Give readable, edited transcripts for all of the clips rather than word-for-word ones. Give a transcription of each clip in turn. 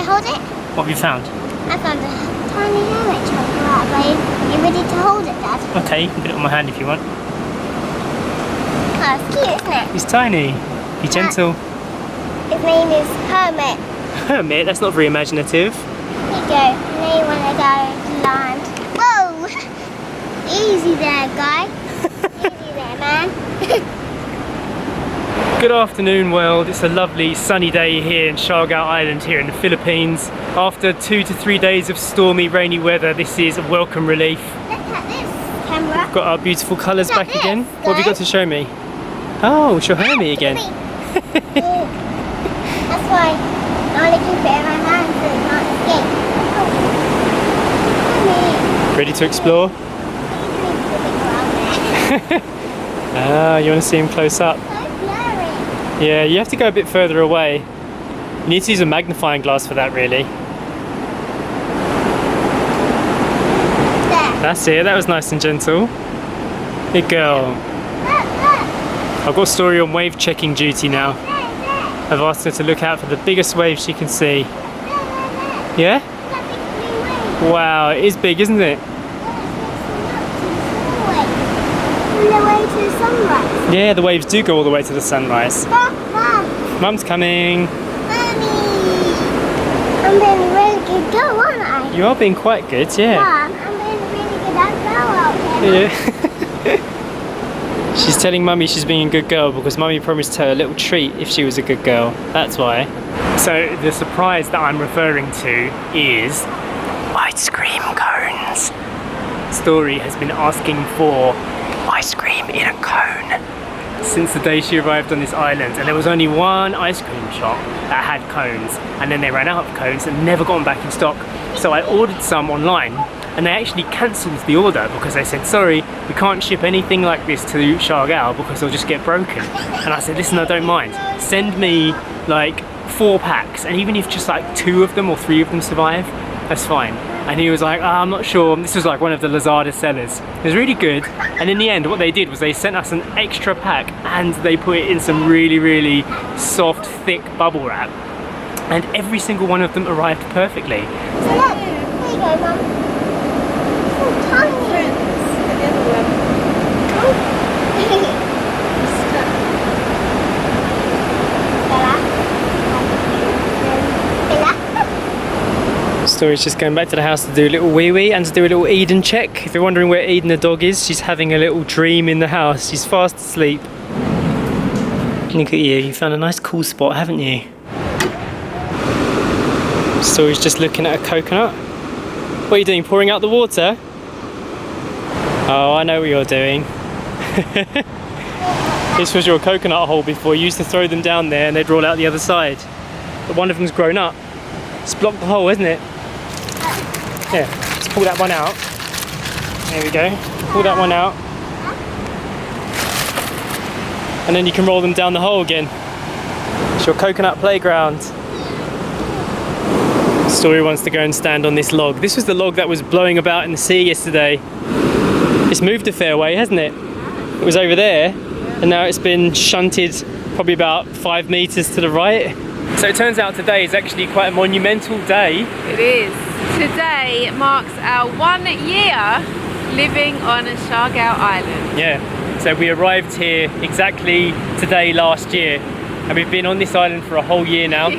hold it? What have you found? I found a tiny hermit chocolate. Are you ready to hold it, Dad? Okay, you can put it on my hand if you want. Oh, it's cute, isn't it? He's tiny. Be gentle. His name is Hermit. Hermit, that's not very imaginative. Here you go. Now you want to go land. Whoa! Easy there, guy. Easy there, man. Good afternoon, world. It's a lovely sunny day here in Siargao Island here in the Philippines. After 2 to 3 days of stormy, rainy weather, this is a welcome relief. Look at this camera. We've got our beautiful colours back this, again. What have you got to show me? Oh, show Hermie again. That's why I want to keep it in my hand so it can't escape. Ready to explore? Ah, you want to see him close up? Yeah, you have to go a bit further away. You need to use a magnifying glass for that, really. There. That's it, that was nice and gentle. Good girl. I've got Story on wave checking duty now. I've asked her to look out for the biggest wave she can see. Yeah? Wow, it is big, isn't it? All the way to the sunrise. Yeah, the waves do go all the way to the sunrise. Mum. Mum's coming. Mommy. I'm being a really good girl, aren't I? You are being quite good, yeah. Mum, I'm being a really good girl out there. Yeah. She's telling Mummy she's being a good girl because Mummy promised her a little treat if she was a good girl. That's why. So the surprise that I'm referring to is ice cream cones. Story has been asking for ice cream in a cone since the day she arrived on this island, and there was only one ice cream shop that had cones, and then they ran out of cones and never got them back in stock. So I ordered some online, and they actually cancelled the order because they said, sorry, we can't ship anything like this to Siargao because they'll just get broken. And I said, listen, I don't mind. Send me like 4 packs, and even if just like 2 of them or 3 of them survive, that's fine. And he was like, oh, I'm not sure. This was like one of the Lazada sellers. It was really good. And in the end, what they did was they sent us an extra pack and they put it in some really, really soft, thick bubble wrap. And every single one of them arrived perfectly. So look, there you go, Mum. So tiny. Story's just going back to the house to do a little wee-wee and to do a little Eden check. If you're wondering where Eden the dog is, she's having a little dream in the house. She's fast asleep. Look at you, you found a nice cool spot, haven't you? Story's just looking at a coconut. What are you doing, pouring out the water? Oh, I know what you're doing. This was your coconut hole before. You used to throw them down there and they'd roll out the other side. But one of them's grown up. It's blocked the hole, isn't it? Here, let's pull that one out. There we go. Pull that one out. And then you can roll them down the hole again. It's your coconut playground. Story wants to go and stand on this log. This was the log that was blowing about in the sea yesterday. It's moved a fair way, hasn't it? It was over there, and now it's been shunted probably about 5 meters to the right. So it turns out today is actually quite a monumental day. It is. Today marks our 1 year living on Siargao Island. Yeah, so we arrived here exactly today last year, and we've been on this island for a whole year now,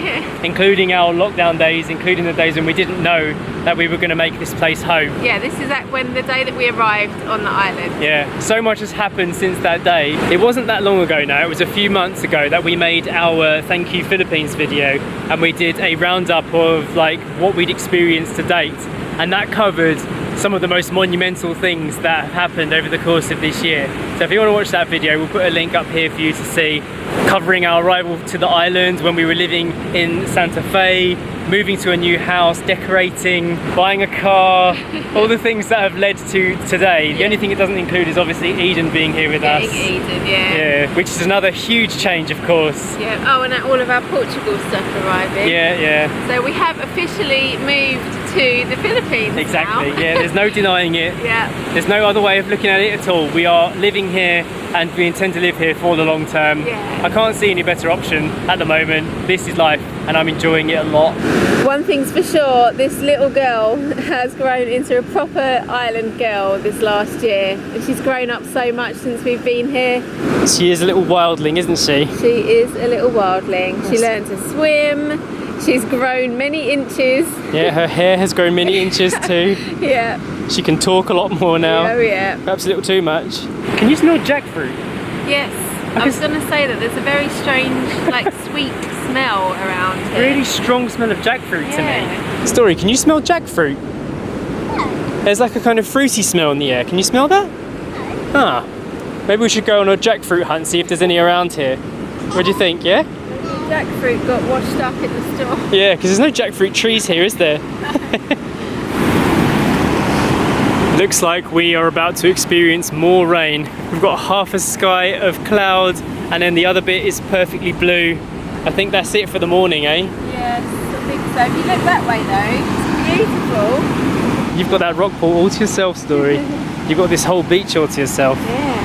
including our lockdown days, including the days when we didn't know that we were going to make this place home. Yeah, this is the day that we arrived on the island. Yeah, so much has happened since that day. It wasn't that long ago now, it was a few months ago that we made our Thank You Philippines video, and we did a roundup of like what we'd experienced to date, and that covered some of the most monumental things that have happened over the course of this year. So if you want to watch that video, we'll put a link up here for you to see, covering our arrival to the island, when we were living in Santa Fe, moving to a new house, decorating, buying a car, all the things that have led to today. The only thing it doesn't include is obviously Eden being here with us. Eden, yeah. Yeah, which is another huge change, of course. Yeah. Oh, and all of our Portugal stuff arriving. Yeah, yeah. So we have officially moved to to the Philippines Exactly, now. yeah, there's no denying it. Yeah. There's no other way of looking at it at all. We are living here and we intend to live here for the long term. Yeah. I can't see any better option at the moment. This is life and I'm enjoying it a lot. One thing's for sure, this little girl has grown into a proper island girl this last year. And she's grown up so much since we've been here. She is a little wildling, isn't she? She is a little wildling. She learned to swim. She's grown many inches. Yeah, her hair has grown many inches too. Yeah. She can talk a lot more now. Oh yeah. Perhaps a little too much. Can you smell jackfruit? Yes. I was going to say that there's a very strange, like, sweet smell around here. Really strong smell of jackfruit to Yeah. me. Story, can you smell jackfruit? There's like a kind of fruity smell in the air. Can you smell that? Ah. Maybe we should go on a jackfruit hunt, see if there's any around here. What do you think, yeah? Jackfruit got washed up in the store. Yeah, because there's no jackfruit trees here, is there? Looks like we are about to experience more rain. We've got half a sky of cloud and then the other bit is perfectly blue. I think that's it for the morning, eh? Yes, I think so. If you look that way though, it's beautiful. You've got that rock pool all to yourself, Story. You've got this whole beach all to yourself. Yeah.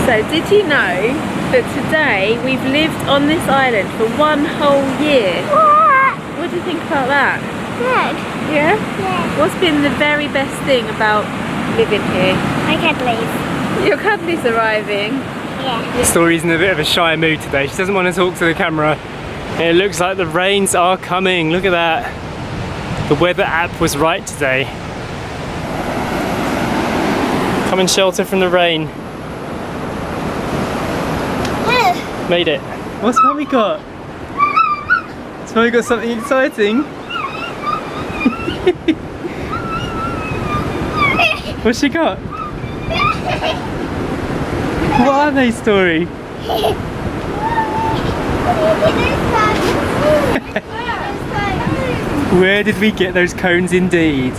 So did you know that today we've lived on this island for 1 whole year? What do you think about that? Good. Yeah? Yeah. What's been the very best thing about living here? I can't believe. Your cuddly's arriving. Yeah. Story's in a bit of a shy mood today. She doesn't want to talk to the camera. It looks like the rains are coming. Look at that. The weather app was right today. Come and shelter from the rain. Made it. What's Mummy got? Has Mummy got something exciting? What's she got? What are they, Story? Where did we get those cones indeed?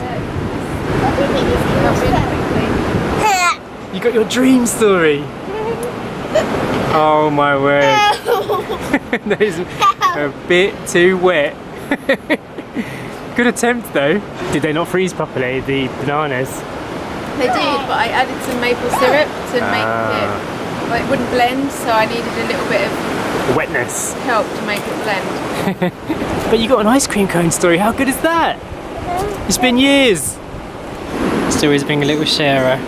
You got your dream, Story. Oh my word. That is a bit too wet. Good attempt though. Did they not freeze properly, the bananas? They did, but I added some maple syrup to make it, well, it wouldn't blend, so I needed a little bit of Wetness. help to make it blend. But you got an ice cream cone, Story. How good is that? It's been years. Story's being a little sharer.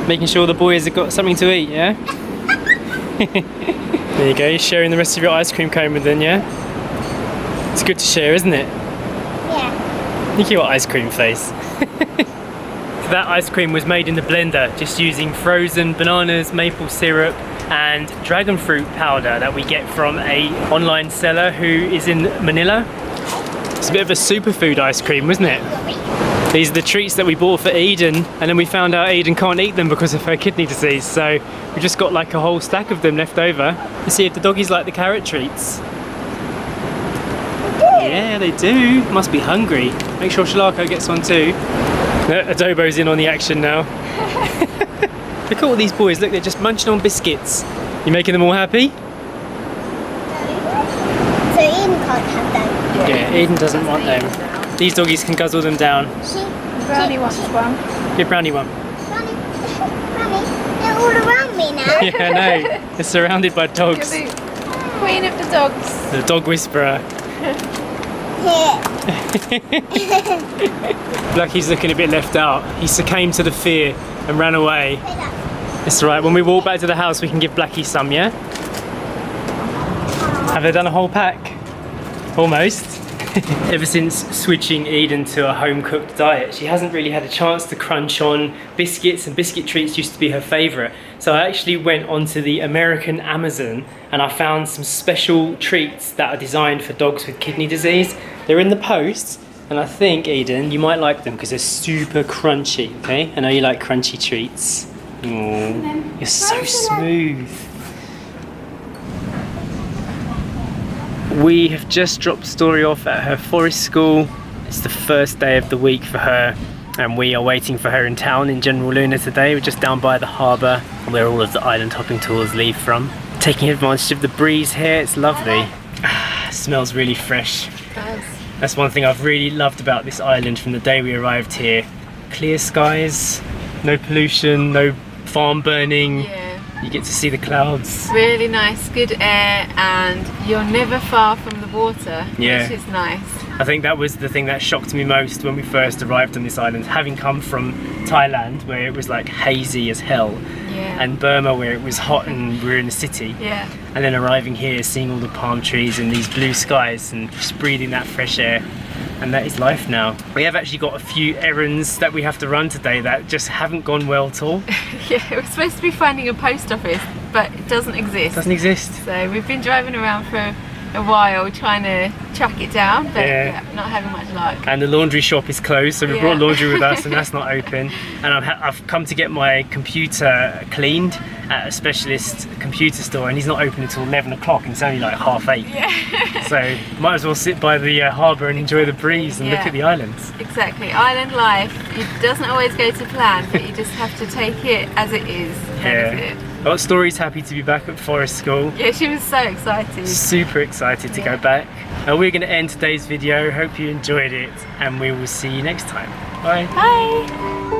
Making sure the boys have got something to eat, yeah? There you go, you're sharing the rest of your ice cream cone with them, yeah? It's good to share, isn't it? Yeah. Look at your ice cream face. So that ice cream was made in the blender, just using frozen bananas, maple syrup and dragon fruit powder that we get from a online seller who is in Manila. It's a bit of a superfood ice cream, wasn't it? These are the treats that we bought for Eden, and then we found out Eden can't eat them because of her kidney disease, so we just got like a whole stack of them left over. Let's see if the doggies like the carrot treats. Yeah, they do. Must be hungry. Make sure Siargao gets one too. Adobo's in on the action now. Look at all these boys, look, they're just munching on biscuits. You making them all happy? So Eden can't have them. Yeah, Eden doesn't want them. These doggies can guzzle them down. Brownie wants one. Give Brownie one. Brownie, they're all around me now. Yeah, I know. They're surrounded by dogs. Queen of the dogs. The dog whisperer. Blacky's looking a bit left out. He succumbed to the fear and ran away. It's alright, when we walk back to the house we can give Blackie some, yeah? Have they done a whole pack? Almost. Ever since switching Eden to a home-cooked diet, she hasn't really had a chance to crunch on biscuits, and biscuit treats used to be her favourite. So I actually went onto the American Amazon and I found some special treats that are designed for dogs with kidney disease. They're in the post, and I think, Eden, you might like them because they're super crunchy, okay? I know you like crunchy treats. Oh, you're so smooth. We have just dropped Story off at her forest school. It's the first day of the week for her, and we are waiting for her in town in General Luna today. We're just down by the harbour where all of the island hopping tours leave from. Taking advantage of the breeze here, it's lovely. Smells really fresh. That's one thing I've really loved about this island from the day we arrived here. Clear skies, no pollution, no farm burning. Yeah. You get to see the clouds. Really nice, good air, and you're never far from the water, Yeah. which is nice. I think that was the thing that shocked me most when we first arrived on this island, having come from Thailand where it was like hazy as hell, Yeah. and Burma where it was hot and we were in the city, Yeah. and then arriving here, seeing all the palm trees and these blue skies and just breathing that fresh air. And that is life now. We have actually got a few errands that we have to run today that just haven't gone well at all. Yeah, we're supposed to be finding a post office, but it doesn't exist. Doesn't exist. So we've been driving around for a while trying to track it down, but Yeah. not having much luck. And the laundry shop is closed, so we Yeah. brought laundry with us and that's not open. And I've come to get my computer cleaned at a specialist computer store, and he's not open until 11 o'clock and it's only like 8:30. Yeah. So might as well sit by the harbour and enjoy the breeze and look Yeah. at the islands. Exactly. Island life, it doesn't always go to plan, but you just have to take it as it is. That is it. Well, Story's happy to be back at Forest School. Yeah, she was so excited. Super excited to go Yeah. back. And we're going to end today's video. Hope you enjoyed it, and we will see you next time. Bye. Bye.